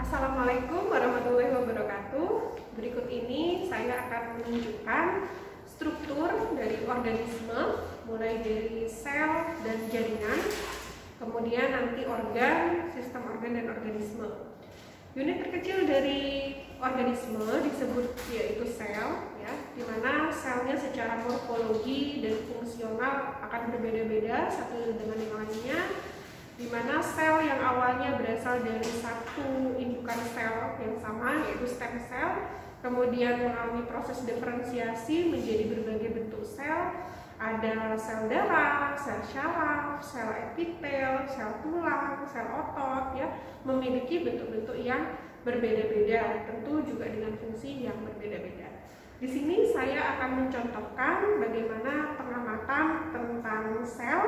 Assalamualaikum warahmatullahi wabarakatuh. Berikut ini saya akan menunjukkan struktur dari organisme, mulai dari sel dan jaringan, kemudian nanti organ, sistem organ dan organisme. Unit terkecil dari organisme disebut yaitu sel, ya, di mana selnya secara morfologi dan fungsional akan berbeda-beda satu dengan yang lainnya. Di mana sel yang awalnya berasal dari satu indukan sel yang sama, yaitu stem cell, kemudian melalui proses diferensiasi menjadi berbagai bentuk sel. Ada sel darah, sel syaraf, sel epitel, sel tulang, sel otot, ya, memiliki bentuk-bentuk yang berbeda-beda, tentu juga dengan fungsi yang berbeda-beda. Di sini saya akan mencontohkan bagaimana pengamatan tentang sel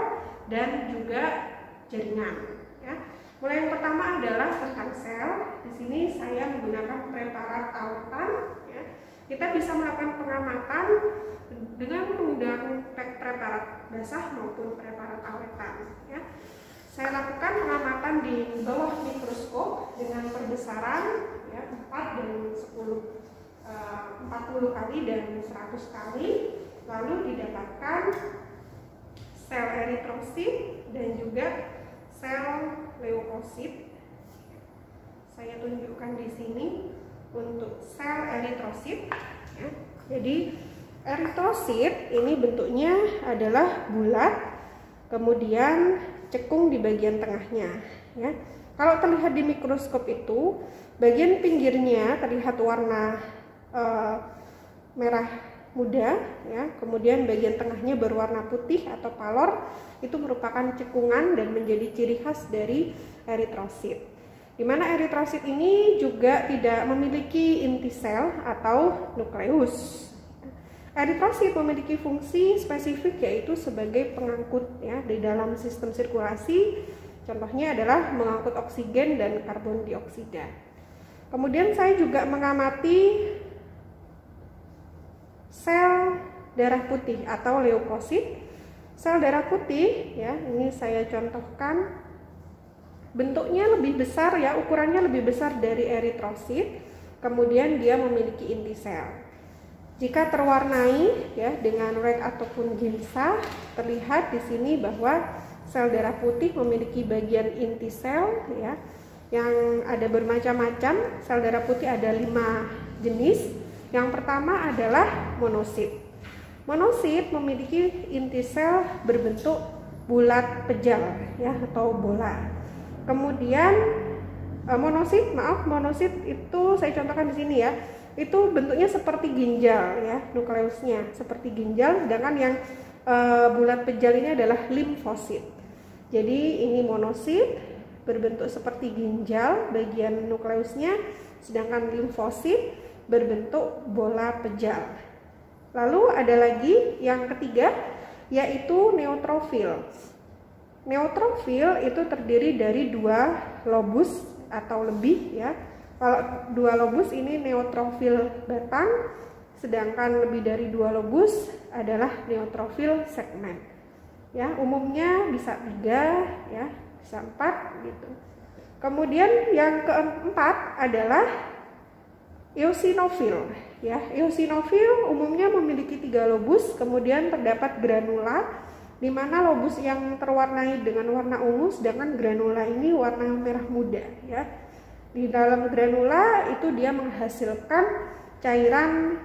dan juga jaringan, ya. Mulai yang pertama adalah tentang sel. Di sini saya menggunakan preparat awetan, ya. Kita bisa melakukan pengamatan dengan menggunakan preparat basah maupun preparat awetan, ya. Saya lakukan pengamatan di bawah mikroskop dengan perbesaran, ya, 4 dan 10, 40 kali dan 100 kali, lalu didapatkan sel eritrosit dan juga sel leukosit. Saya tunjukkan di sini untuk sel eritrosit, ya. Jadi eritrosit ini bentuknya adalah bulat, kemudian cekung di bagian tengahnya, ya. Kalau terlihat di mikroskop itu bagian pinggirnya terlihat warna merah muda, ya. Kemudian bagian tengahnya berwarna putih atau palor. Itu merupakan cekungan dan menjadi ciri khas dari eritrosit. Di mana eritrosit ini juga tidak memiliki inti sel atau nukleus. Eritrosit memiliki fungsi spesifik yaitu sebagai pengangkut, ya, di dalam sistem sirkulasi. Contohnya adalah mengangkut oksigen dan karbon dioksida. Kemudian saya juga mengamati sel darah putih atau leukosit. Sel darah putih, ya, ini saya contohkan, bentuknya lebih besar, ya, ukurannya lebih besar dari eritrosit. Kemudian dia memiliki inti sel. Jika terwarnai, ya, dengan red ataupun ginsa, terlihat di sini bahwa sel darah putih memiliki bagian inti sel, ya, yang ada bermacam-macam. Sel darah putih ada 5 jenis. Yang pertama adalah monosit. Monosit memiliki inti sel berbentuk bulat pejal, ya, atau bola. Kemudian monosit itu saya contohkan di sini, ya. Itu bentuknya seperti ginjal, ya, nukleusnya seperti ginjal, sedangkan yang bulat pejal ini adalah limfosit. Jadi ini monosit berbentuk seperti ginjal bagian nukleusnya, sedangkan limfosit berbentuk bola pejal. Lalu ada lagi yang ketiga, yaitu neutrofil. Neutrofil itu terdiri dari 2 lobus atau lebih, ya. Kalau 2 lobus ini neutrofil batang, sedangkan lebih dari 2 lobus adalah neutrofil segmen. Ya, umumnya bisa 3, ya, bisa 4 gitu. Kemudian yang keempat adalah eosinofil, ya. Eosinofil umumnya memiliki 3 lobus, kemudian terdapat granula, di mana lobus yang terwarnai dengan warna ungu, sedangkan granula ini warna merah muda, ya. Di dalam granula itu dia menghasilkan cairan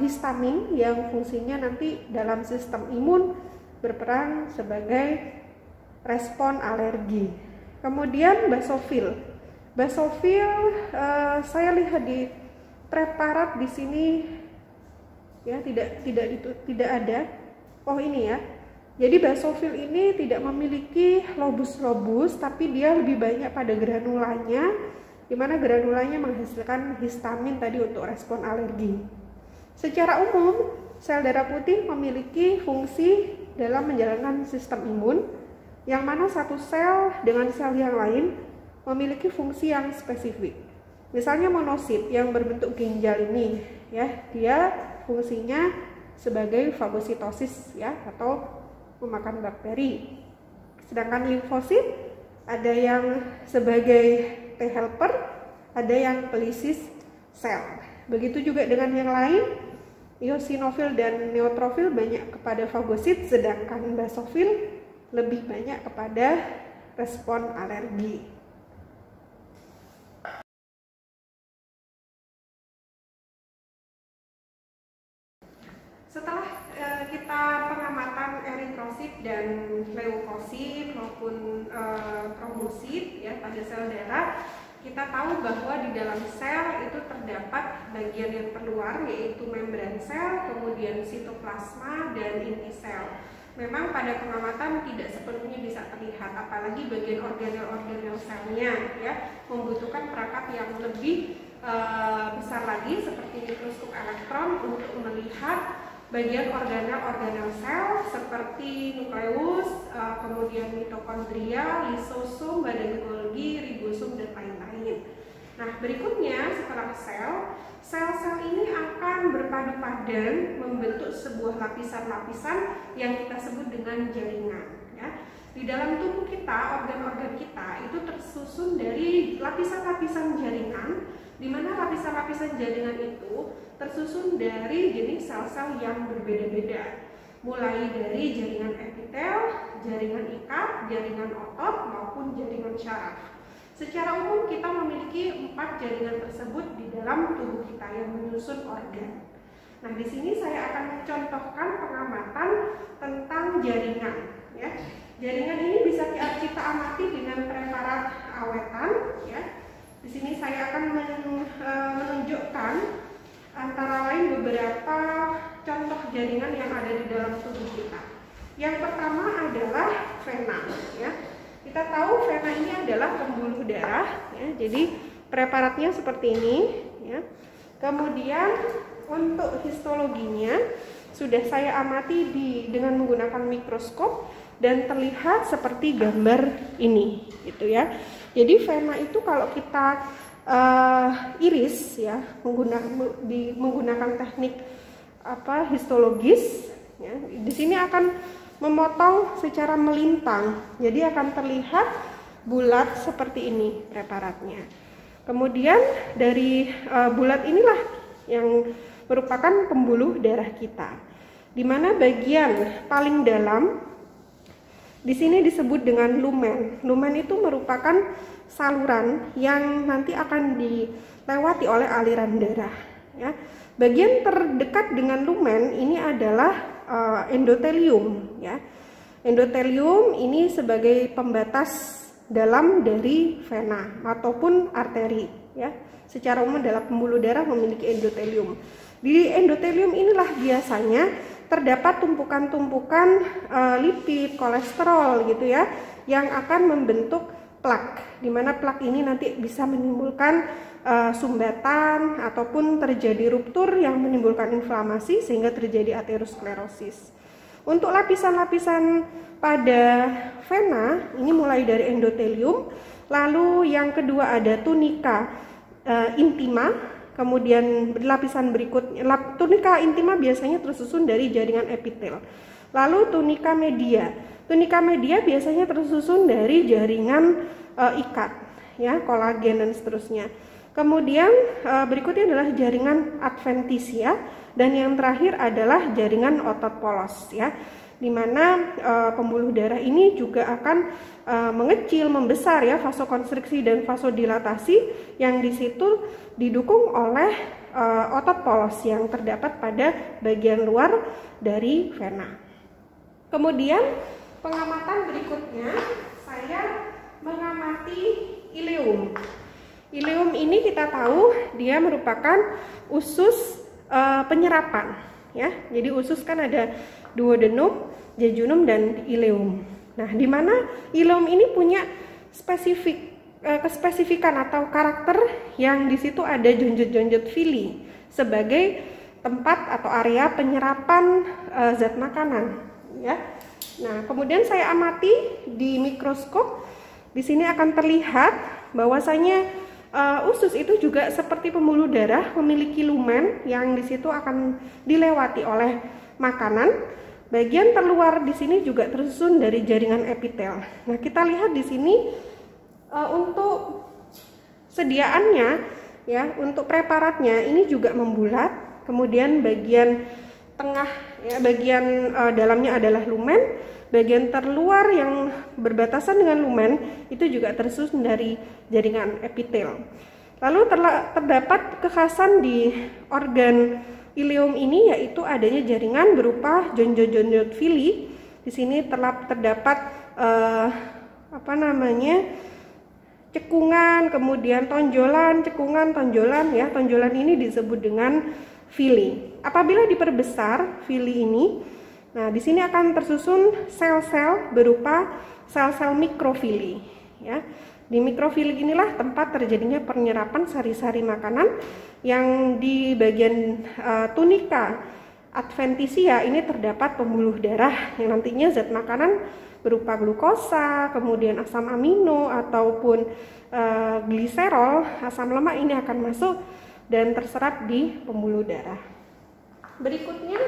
histamin yang fungsinya nanti dalam sistem imun berperan sebagai respon alergi. Kemudian basofil. Basofil saya lihat di preparat di sini, ya, tidak ada. Oh, ini, ya. Jadi basofil ini tidak memiliki lobus-lobus, tapi dia lebih banyak pada granulanya, di mana granulanya menghasilkan histamin tadi untuk respon alergi. Secara umum, sel darah putih memiliki fungsi dalam menjalankan sistem imun, yang mana satu sel dengan sel yang lain memiliki fungsi yang spesifik. Misalnya monosit yang berbentuk ginjal ini, ya, dia fungsinya sebagai fagositosis, ya, atau memakan bakteri. Sedangkan limfosit ada yang sebagai T helper, ada yang pelisis sel. Begitu juga dengan yang lain, eosinofil dan neutrofil banyak kepada fagosit, sedangkan basofil lebih banyak kepada respon alergi. Setelah kita pengamatan eritrosit dan leukosit maupun trombosit ya pada sel darah, kita tahu bahwa di dalam sel itu terdapat bagian yang terluar yaitu membran sel, kemudian sitoplasma dan inti sel. Memang pada pengamatan tidak sepenuhnya bisa terlihat, apalagi bagian organel-organel selnya ya membutuhkan perangkat yang lebih besar lagi seperti mikroskop elektron untuk melihat bagian organel-organel sel seperti nukleus, kemudian mitokondria, lisosom, badan Golgi, ribosom dan lain-lain. Nah, berikutnya setelah sel-sel ini akan berpadu padan membentuk sebuah lapisan-lapisan yang kita sebut dengan jaringan. Ya. Di dalam tubuh kita, organ-organ kita itu tersusun dari lapisan-lapisan jaringan, di mana lapisan-lapisan jaringan itu tersusun dari jenis sel-sel yang berbeda-beda, mulai dari jaringan epitel, jaringan ikat, jaringan otot, maupun jaringan syaraf. Secara umum kita memiliki 4 jaringan tersebut di dalam tubuh kita yang menyusun organ. Nah, di sini saya akan mencontohkan pengamatan tentang jaringan. Ya. Jaringan ini bisa kita amati dengan preparat awetan. Ya. Di sini saya akan menunjukkan antara lain beberapa contoh jaringan yang ada di dalam tubuh kita. Yang pertama adalah vena. Ya. Kita tahu vena ini adalah pembuluh darah. Ya. Jadi preparatnya seperti ini. Ya. Kemudian untuk histologinya sudah saya amati dengan menggunakan mikroskop dan terlihat seperti gambar ini, gitu ya. Jadi vena itu kalau kita iris ya menggunakan teknik histologis ya, di sini akan memotong secara melintang, jadi akan terlihat bulat seperti ini preparatnya. Kemudian dari bulat inilah yang merupakan pembuluh darah kita, di mana bagian paling dalam di sini disebut dengan lumen. Lumen itu merupakan saluran yang nanti akan dilewati oleh aliran darah. Ya. Bagian terdekat dengan lumen ini adalah endotelium. Ya. Endotelium ini sebagai pembatas dalam dari vena ataupun arteri. Ya. Secara umum dalam pembuluh darah memiliki endotelium. Di endotelium inilah biasanya terdapat tumpukan-tumpukan lipid, kolesterol gitu ya, yang akan membentuk plak, di mana plak ini nanti bisa menimbulkan sumbatan ataupun terjadi ruptur yang menimbulkan inflamasi sehingga terjadi aterosklerosis. Untuk lapisan-lapisan pada vena ini mulai dari endotelium, lalu yang kedua ada tunika intima. Kemudian lapisan berikutnya, tunika intima biasanya tersusun dari jaringan epitel. Lalu tunika media. Tunika media biasanya tersusun dari jaringan ikat, ya, kolagen dan seterusnya. Kemudian berikutnya adalah jaringan adventitia dan yang terakhir adalah jaringan otot polos, ya. Di mana pembuluh darah ini juga akan mengecil, membesar ya, vasokonstriksi dan vasodilatasi yang di situ didukung oleh otot polos yang terdapat pada bagian luar dari vena. Kemudian pengamatan berikutnya saya mengamati ileum. Ileum ini kita tahu dia merupakan usus penyerapan ya. Jadi usus kan ada duodenum, jejunum dan ileum. Nah, di mana ileum ini punya kespesifikan atau karakter yang di situ ada jonjot-jonjot villi sebagai tempat atau area penyerapan zat makanan, ya. Nah, kemudian saya amati di mikroskop. Di sini akan terlihat bahwasanya usus itu juga seperti pembuluh darah memiliki lumen yang di situ akan dilewati oleh makanan. Bagian terluar di sini juga tersusun dari jaringan epitel. Nah, kita lihat di sini untuk sediaannya ya, untuk preparatnya ini juga membulat, kemudian bagian tengah ya, bagian dalamnya adalah lumen, bagian terluar yang berbatasan dengan lumen itu juga tersusun dari jaringan epitel. Lalu terdapat kekhasan di organ ileum ini, yaitu adanya jaringan berupa jonjol-jonjol villi. Di sini terdapat cekungan, kemudian tonjolan, cekungan, tonjolan ya. Tonjolan ini disebut dengan villi. Apabila diperbesar villi ini, nah di sini akan tersusun sel-sel berupa sel-sel mikrovilli ya. Di mikrofili inilah tempat terjadinya penyerapan sari-sari makanan yang di bagian tunika adventitia ini terdapat pembuluh darah yang nantinya zat makanan berupa glukosa, kemudian asam amino ataupun gliserol, asam lemak ini akan masuk dan terserap di pembuluh darah. Berikutnya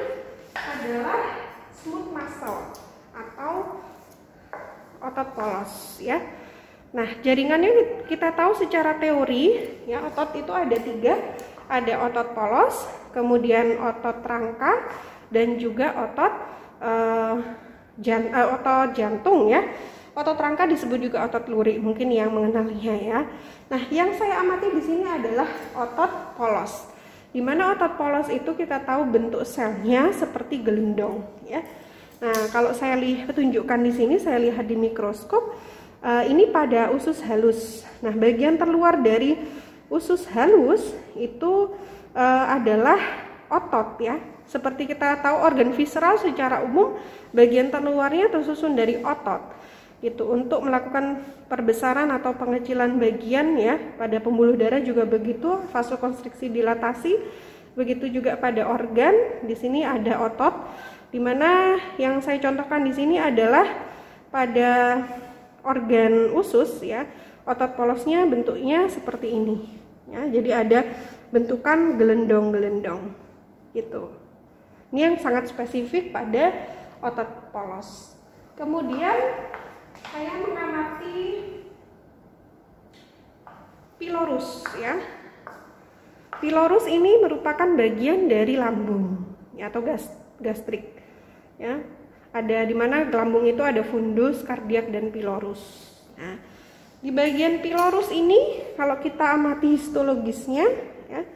adalah smooth muscle atau otot polos ya. Nah, jaringannya kita tahu secara teori ya, otot itu ada 3, ada otot polos, kemudian otot rangka, dan juga otot jantung ya. Otot rangka disebut juga otot lurik, mungkin yang mengenalinya ya. Nah, yang saya amati di sini adalah otot polos. Di mana otot polos itu kita tahu bentuk selnya seperti gelindong ya. Nah, kalau saya tunjukkan di sini, saya lihat di mikroskop. Ini pada usus halus. Nah, bagian terluar dari usus halus itu adalah otot ya. Seperti kita tahu organ visceral secara umum, bagian terluarnya tersusun dari otot. Gitu, untuk melakukan perbesaran atau pengecilan bagian ya. Pada pembuluh darah juga begitu, vasokonstriksi dilatasi. Begitu juga pada organ, di sini ada otot. Dimana yang saya contohkan di sini adalah pada organ usus ya, otot polosnya bentuknya seperti ini ya, jadi ada bentukan gelendong-gelendong gitu. Ini yang sangat spesifik pada otot polos. Kemudian saya mengamati pylorus ya. Pylorus ini merupakan bagian dari lambung ya, atau gastrik ya. Ada di mana lambung itu ada fundus, kardiak, dan pylorus. Nah, di bagian pylorus ini kalau kita amati histologisnya ya,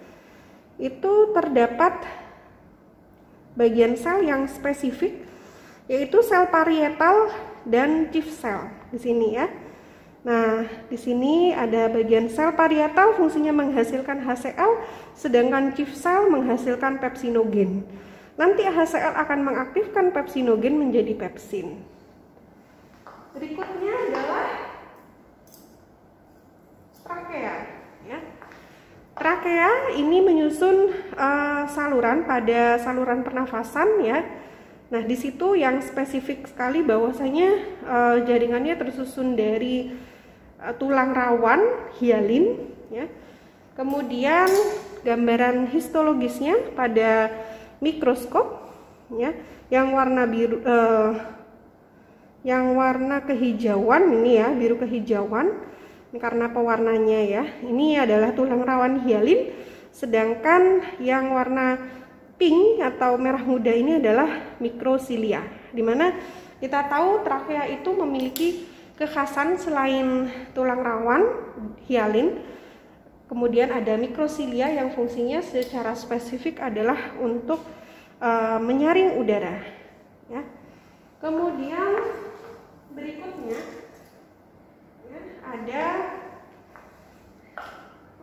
itu terdapat bagian sel yang spesifik, yaitu sel parietal dan chief cell di sini ya. Nah, di sini ada bagian sel parietal fungsinya menghasilkan HCl, sedangkan chief cell menghasilkan pepsinogen. Nanti HCl akan mengaktifkan pepsinogen menjadi pepsin. Berikutnya adalah trakea. Ya. Trakea ini menyusun saluran pada saluran pernafasan ya. Nah, di situ yang spesifik sekali bahwasanya jaringannya tersusun dari tulang rawan hialin. Ya. Kemudian gambaran histologisnya pada mikroskop ya, yang warna biru yang warna kehijauan ini ya, biru kehijauan ini karena pewarnanya ya. Ini adalah tulang rawan hialin, sedangkan yang warna pink atau merah muda ini adalah mikrosilia. Dimana kita tahu trakea itu memiliki kekhasan selain tulang rawan hialin, kemudian ada mikrosilia yang fungsinya secara spesifik adalah untuk menyaring udara. Ya. Kemudian berikutnya ya, ada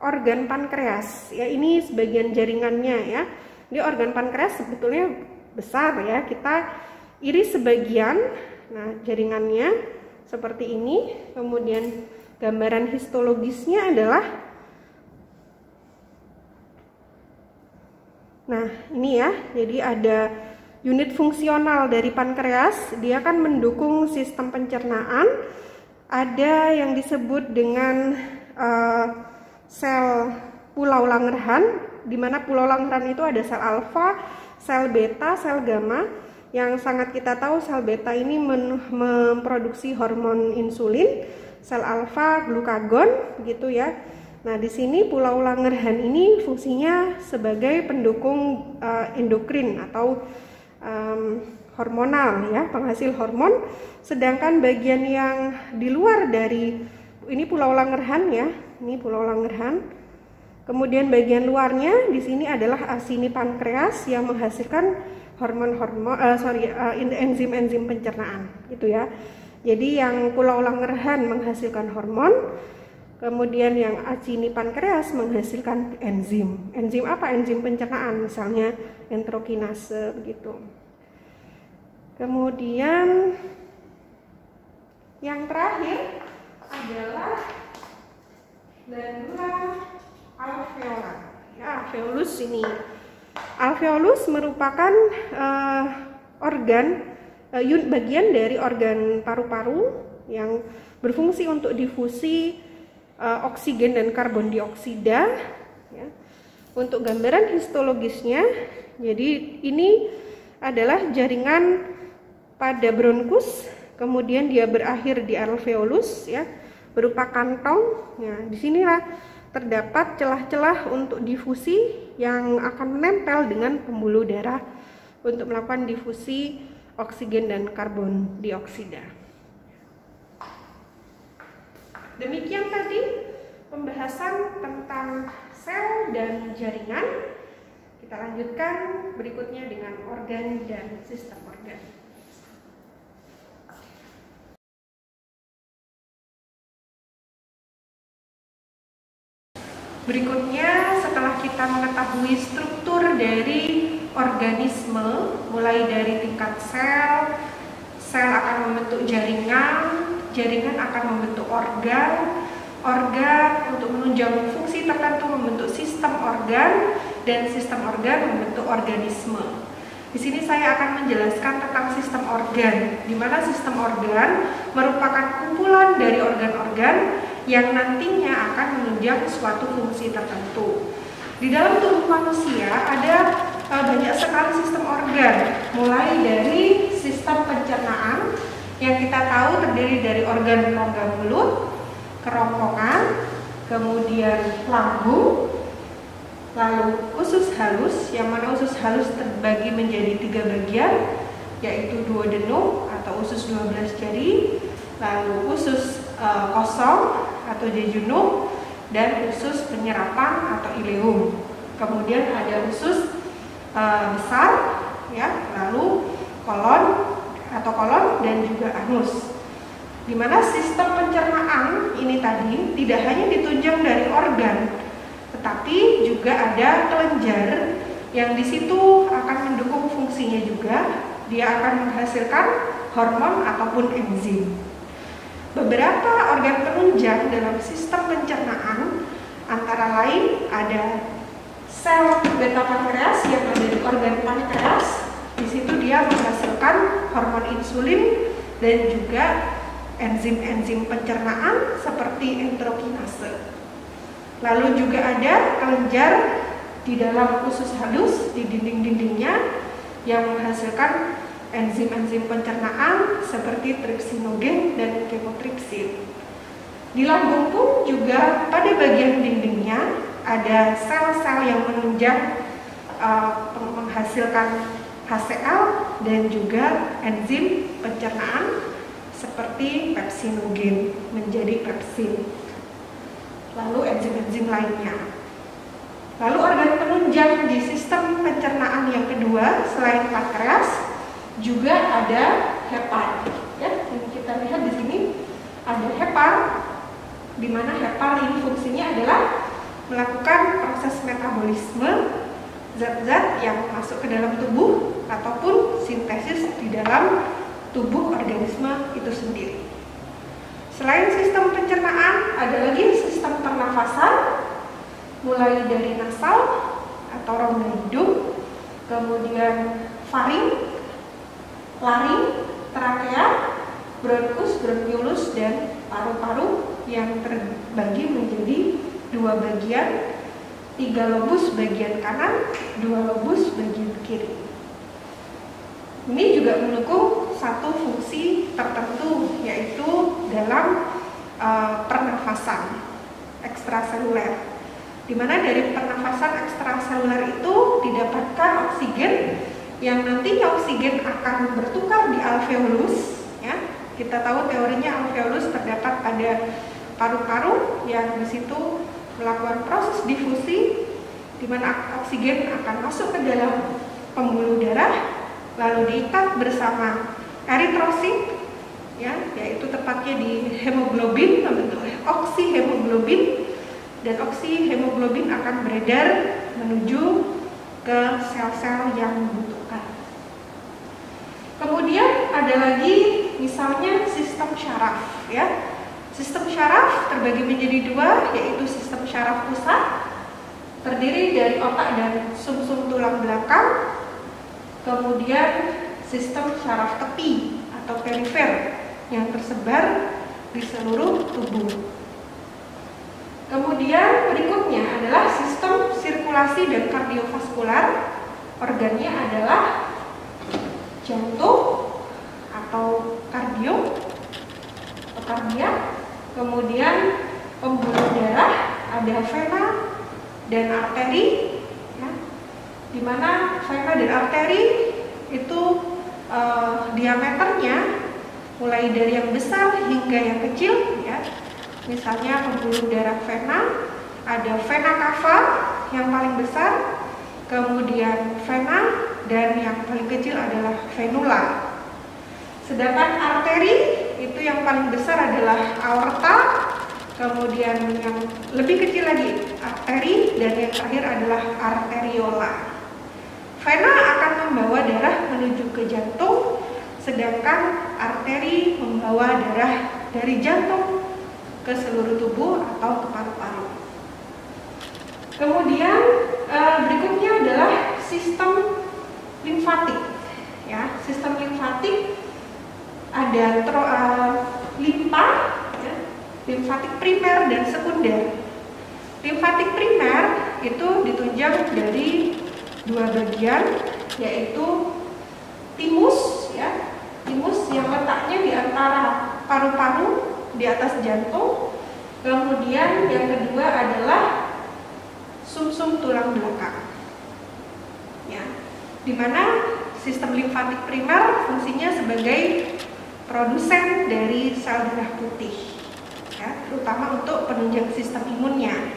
organ pankreas. Ya, ini sebagian jaringannya ya. Ini organ pankreas sebetulnya besar ya. Kita iris sebagian. Nah, jaringannya seperti ini. Kemudian gambaran histologisnya adalah, nah ini ya, jadi ada unit fungsional dari pankreas, dia akan mendukung sistem pencernaan. Ada yang disebut dengan sel pulau Langerhans, di mana pulau Langerhans itu ada sel alfa, sel beta, sel gamma. Yang sangat kita tahu sel beta ini memproduksi hormon insulin, sel alfa glukagon, begitu ya. Nah, di sini Pulau Langerhan ini fungsinya sebagai pendukung endokrin atau hormonal ya, penghasil hormon. Sedangkan bagian yang di luar dari ini Pulau Langerhan ya, ini Pulau Langerhan. Kemudian bagian luarnya di sini adalah asini pankreas yang menghasilkan enzim-enzim pencernaan gitu ya. Jadi yang Pulau Langerhan menghasilkan hormon, kemudian yang acini pankreas menghasilkan enzim. Enzim apa? Enzim pencernaan, misalnya enterokinase begitu. Kemudian yang terakhir adalah glandula alveolar. Ya, alveolus ini. Alveolus merupakan bagian dari organ paru-paru yang berfungsi untuk difusi oksigen dan karbon dioksida ya. Untuk gambaran histologisnya, jadi ini adalah jaringan pada bronkus, kemudian dia berakhir di alveolus ya, berupa kantong. Ya, disinilah terdapat celah-celah untuk difusi yang akan menempel dengan pembuluh darah untuk melakukan difusi oksigen dan karbon dioksida. Demikian tadi pembahasan tentang sel dan jaringan. Kita lanjutkan berikutnya dengan organ dan sistem organ. Berikutnya, setelah kita mengetahui struktur dari organisme, mulai dari tingkat sel, sel akan membentuk jaringan, jaringan akan membentuk organ, organ untuk menunjang fungsi tertentu membentuk sistem organ, dan sistem organ membentuk organisme. Di sini saya akan menjelaskan tentang sistem organ, di mana sistem organ merupakan kumpulan dari organ-organ yang nantinya akan menunjang suatu fungsi tertentu. Di dalam tubuh manusia ada banyak sekali sistem organ, mulai dari sistem pencernaan yang kita tahu terdiri dari organ rongga mulut, kerongkongan, kemudian lambung, lalu usus halus, yang mana usus halus terbagi menjadi 3 bagian, yaitu duodenum atau usus 12 jari, lalu usus kosong atau jejunum, dan usus penyerapan atau ileum. Kemudian ada usus besar ya, lalu kolon dan juga anus. Di mana sistem pencernaan ini tadi tidak hanya ditunjang dari organ, tetapi juga ada kelenjar yang di situ akan mendukung fungsinya juga. Dia akan menghasilkan hormon ataupun enzim. Beberapa organ penunjang dalam sistem pencernaan antara lain ada sel beta pankreas yang ada di organ pankreas. Di situ dia menghasilkan hormon insulin dan juga enzim-enzim pencernaan seperti enterokinase. Lalu juga ada kelenjar di dalam usus halus di dinding-dindingnya yang menghasilkan enzim-enzim pencernaan seperti tripsinogen dan kemotripsin. Di lambung pun juga pada bagian dindingnya ada sel-sel yang menunjang menghasilkan HCl dan juga enzim pencernaan seperti pepsinogen menjadi pepsin. Lalu enzim-enzim lainnya. Lalu organ penunjang di sistem pencernaan yang kedua selain pankreas juga ada hepar. Ya, kita lihat di sini ada hepar, di mana hepar ini fungsinya adalah melakukan proses metabolisme zat-zat yang masuk ke dalam tubuh ataupun sintesis di dalam tubuh organisme itu sendiri. Selain sistem pencernaan, ada lagi sistem pernafasan, mulai dari nasal atau rongga hidung, kemudian faring, laring, trakea, bronkus, bronkiolus, dan paru-paru yang terbagi menjadi 2 bagian, 3 lobus bagian kanan, 2 lobus bagian kiri. Ini juga mendukung satu fungsi tertentu, yaitu dalam pernafasan. ekstraseluler, di mana dari pernafasan ekstraseluler itu didapatkan oksigen yang nantinya oksigen akan bertukar di alveolus. Ya, kita tahu teorinya alveolus terdapat pada paru-paru yang di situ melakukan proses difusi, di mana oksigen akan masuk ke dalam pembuluh darah, lalu diikat bersama eritrosit, ya, yaitu tepatnya di hemoglobin, membentuk oksihemoglobin, dan oksihemoglobin akan beredar menuju ke sel-sel yang membutuhkan. Kemudian ada lagi misalnya sistem syaraf, ya. Sistem syaraf terbagi menjadi dua, yaitu sistem syaraf pusat terdiri dari otak dan sumsum tulang belakang, kemudian sistem syaraf tepi atau perifer yang tersebar di seluruh tubuh. Kemudian berikutnya adalah sistem sirkulasi dan kardiovaskular. Organnya adalah jantung atau kardio atau kardiak. Kemudian pembuluh darah, ada vena dan arteri, ya, di mana vena dan arteri itu diameternya mulai dari yang besar hingga yang kecil, ya. Misalnya pembuluh darah vena, ada vena cava yang paling besar, kemudian vena, dan yang paling kecil adalah venula. Sedangkan arteri itu yang paling besar adalah aorta, kemudian yang lebih kecil lagi arteri, dan yang terakhir adalah arteriola. Vena akan membawa darah menuju ke jantung, sedangkan arteri membawa darah dari jantung ke seluruh tubuh atau ke paru-paru. Kemudian berikutnya adalah sistem limfatik. Ya, sistem limfatik ada limpa, ya, limfatik primer dan sekunder. Limfatik primer itu ditunjang dari dua bagian, yaitu timus, ya, timus yang letaknya di antara paru-paru di atas jantung. Kemudian yang kedua adalah sumsum tulang belakang, ya, di mana sistem limfatik primer fungsinya sebagai produsen dari sel darah putih, ya, terutama untuk penunjang sistem imunnya.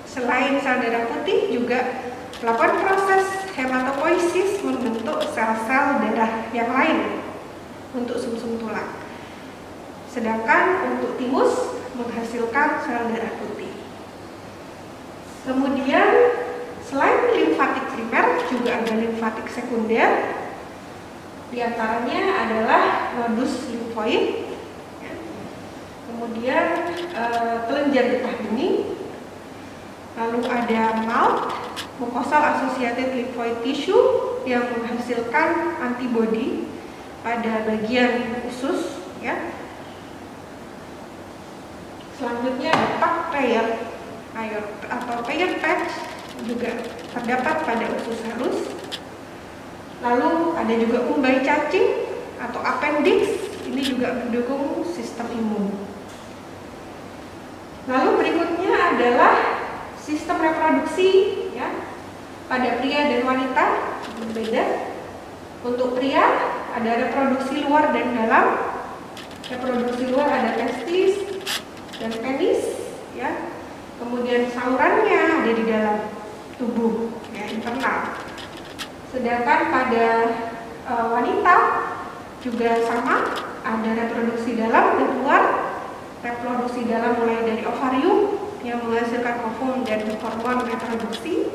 Selain sel darah putih juga melakukan proses hematopoiesis membentuk sel-sel darah yang lain untuk sumsum tulang. Sedangkan untuk timus menghasilkan sel darah putih. Kemudian selain limfatik primer juga ada limfatik sekunder. Di antaranya adalah nodus limfoid, ya. Kemudian kelenjar getah bening. Lalu ada MALT, mucosal associated lymphoid tissue, yang menghasilkan antibodi pada bagian usus, ya. Selanjutnya ada PAC pair atau pair patch, juga terdapat pada usus halus. Lalu ada juga umbai cacing atau appendix, ini juga mendukung sistem imun. Lalu berikutnya adalah sistem reproduksi, ya. Pada pria dan wanita berbeda. Untuk pria ada reproduksi luar dan dalam. Reproduksi luar ada testis dan penis, ya. Kemudian salurannya ada di dalam tubuh, ya, internal. Sedangkan pada wanita juga sama, ada reproduksi dalam dan luar. Reproduksi dalam mulai dari ovarium yang menghasilkan ovum dan hormon reproduksi,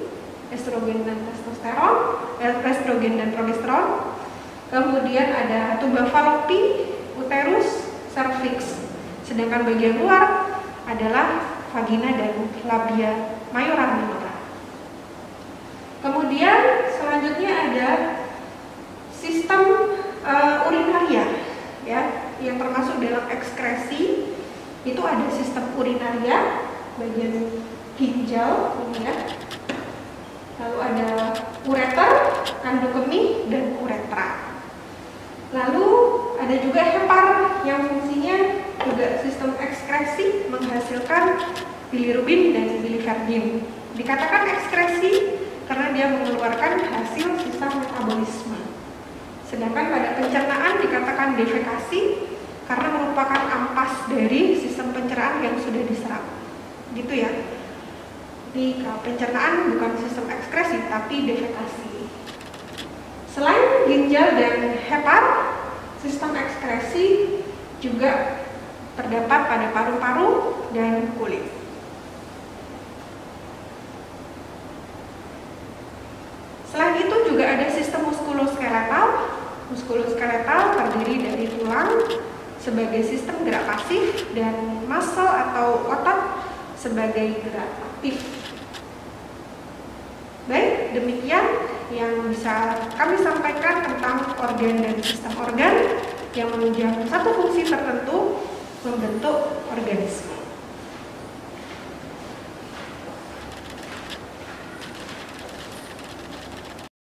estrogen dan testosteron, estrogen dan progesteron. Kemudian ada tuba fallopi, uterus, cervix. Sedangkan bagian luar adalah vagina dan labia mayora minora. Kemudian selanjutnya ada sistem urinaria, ya, yang termasuk dalam ekskresi. Itu ada sistem urinaria bagian ginjal, ya. Lalu ada ureter, kandung kemih, dan uretra. Lalu ada juga hepar yang fungsinya juga sistem ekskresi, menghasilkan bilirubin dan biliverdin. Dikatakan ekskresi karena dia mengeluarkan hasil sisa metabolisme. Sedangkan pada pencernaan dikatakan defekasi karena merupakan ampas dari sistem pencernaan yang sudah diserap. Gitu ya. Jadi kalau pencernaan bukan sistem ekskresi tapi defekasi. Selain ginjal dan hepar, sistem ekskresi juga terdapat pada paru-paru dan kulit. Selain itu juga ada sistem muskuloskeletal. Muskuloskeletal terdiri dari tulang sebagai sistem gerak pasif dan muscle atau otot sebagai gerak aktif. Baik, demikian yang bisa kami sampaikan tentang organ dan sistem organ yang menunjang satu fungsi tertentu membentuk organisme.